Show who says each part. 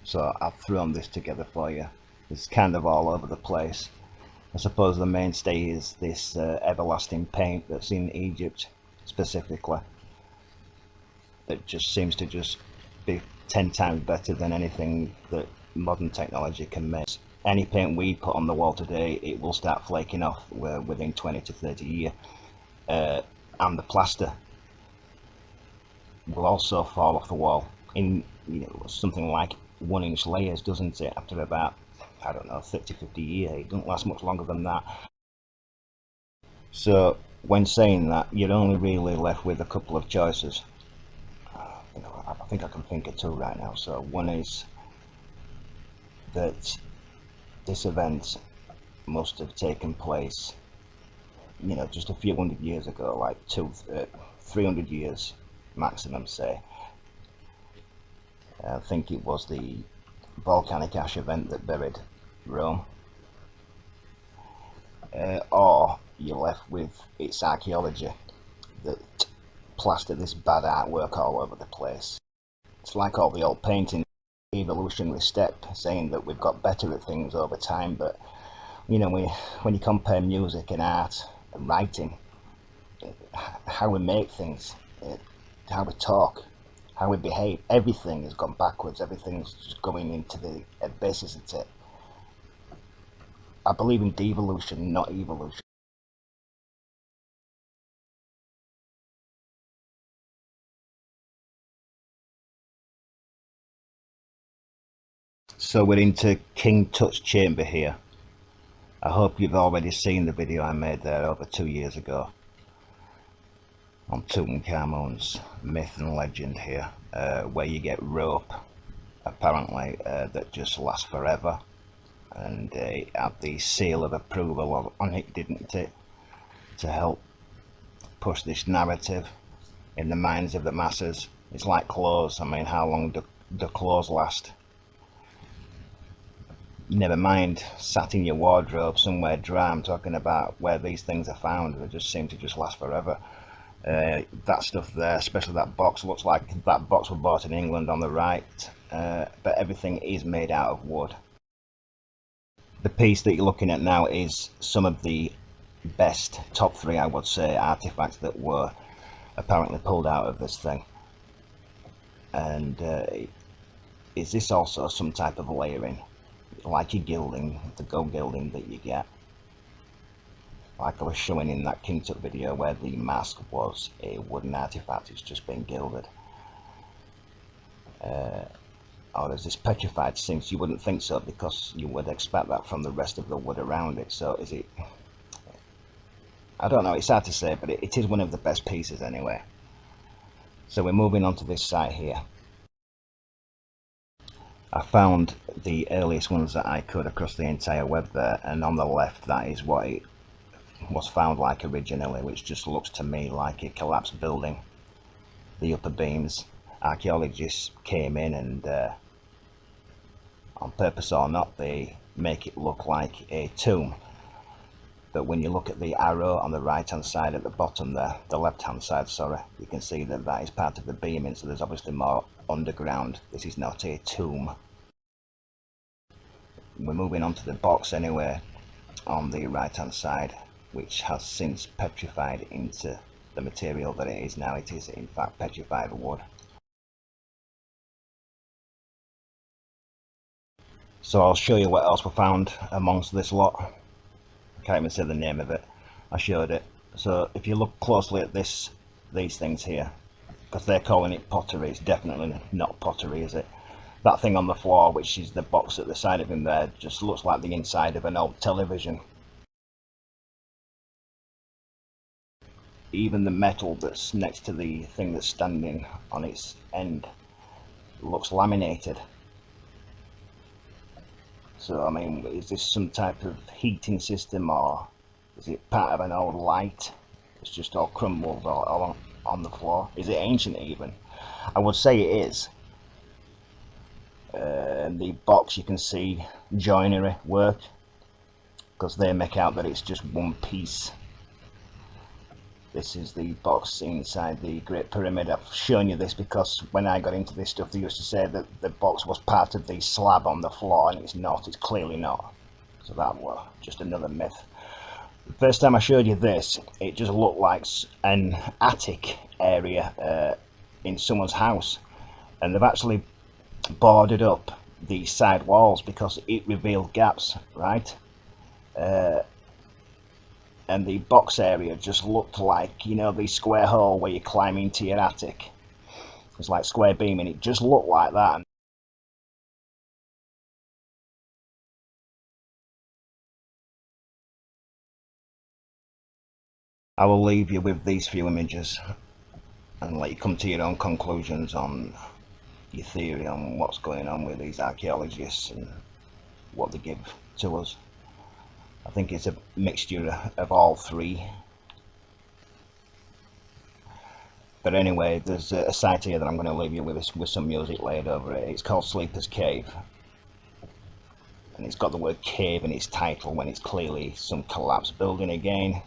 Speaker 1: So I've thrown this together for you. It's kind of all over the place. I suppose the mainstay is this everlasting paint that's in Egypt specifically, that just seems to just be 10 times better than anything that modern technology can make. Any paint we put on the wall today, it will start flaking off within 20 to 30 years, and the plaster will also fall off the wall in something like 1 inch layers, doesn't it? After about, I don't know, 30-50 years, it doesn't last much longer than that. So when saying that, you're only really left with a couple of choices. I think I can think of two right now. So one is that this event must have taken place, just a few hundred years ago, like 300 years maximum, say. I think it was the volcanic ash event that buried Rome. Or you're left with its archaeology that plastered this bad artwork all over the place. It's like all the old paintings, evolutionary step, saying that we've got better at things over time, but when you compare music and art and writing, how we make things, how we talk, how we behave, everything has gone backwards. Everything's just going into the abyss, isn't it? I believe in devolution, not evolution. So we're into King Tut's chamber here. I hope you've already seen the video I made there over 2 years ago on Tutankhamun's myth and legend here, where you get rope, apparently, that just lasts forever, and it had the seal of approval on it, didn't it, to help push this narrative in the minds of the masses. It's like clothes. I mean, how long do clothes last? Never mind sat in your wardrobe somewhere dry. I'm talking about where these things are found. They just seem to just last forever. That stuff there, especially that box, looks like that box was bought in England on the right, but everything is made out of wood. The piece that you're looking at now is some of the best, top three I would say, artifacts that were apparently pulled out of this thing. And is this also some type of layering, like your gilding, the gold gilding that you get, like I was showing in that King Tut video, where the mask was a wooden artifact, it's just been gilded? Or is this petrified since? You wouldn't think so, because you would expect that from the rest of the wood around it. So is it? I don't know, it's hard to say, but it is one of the best pieces anyway. So we're moving on to this site here. I found the earliest ones that I could across the entire web there, and on the left that is what it was found like originally, which just looks to me like a collapsed building. The upper beams, archaeologists came in and on purpose or not, they make it look like a tomb. But when you look at the arrow on the right hand side at the bottom there, the left hand side, sorry, you can see that that is part of the beaming, so there's obviously more underground. This is not a tomb. We're moving on to the box anyway on the right hand side, which has since petrified into the material that it is now. It is in fact petrified wood. So I'll show you what else we found amongst this lot. I can't even say the name of it. I showed it. So if you look closely at these things here, because they're calling it pottery, it's definitely not pottery, is it? That thing on the floor, which is the box at the side of him there, just looks like the inside of an old television. Even the metal that's next to the thing that's standing on its end looks laminated. So I mean, is this some type of heating system, or is it part of an old light? It's just all crumbled all on the floor. Is it ancient even? I would say it is. The box, you can see joinery work, because they make out that it's just one piece. This is the box inside the Great Pyramid. I've shown you this because when I got into this stuff, they used to say that the box was part of the slab on the floor, and it's not. It's clearly not. So that was just another myth. The first time I showed you this, it just looked like an attic area in someone's house, and they've actually boarded up the side walls because it revealed gaps, right? And the box area just looked like, you know, the square hole where you climb into your attic. It's like square beam, and it just looked like that. I will leave you with these few images and let you come to your own conclusions on your theory on what's going on with these archaeologists and what they give to us. I think it's a mixture of all three. But anyway, there's a site here that I'm going to leave you with some music laid over it. It's called Sleeper's Cave. And it's got the word cave in its title when it's clearly some collapsed building again.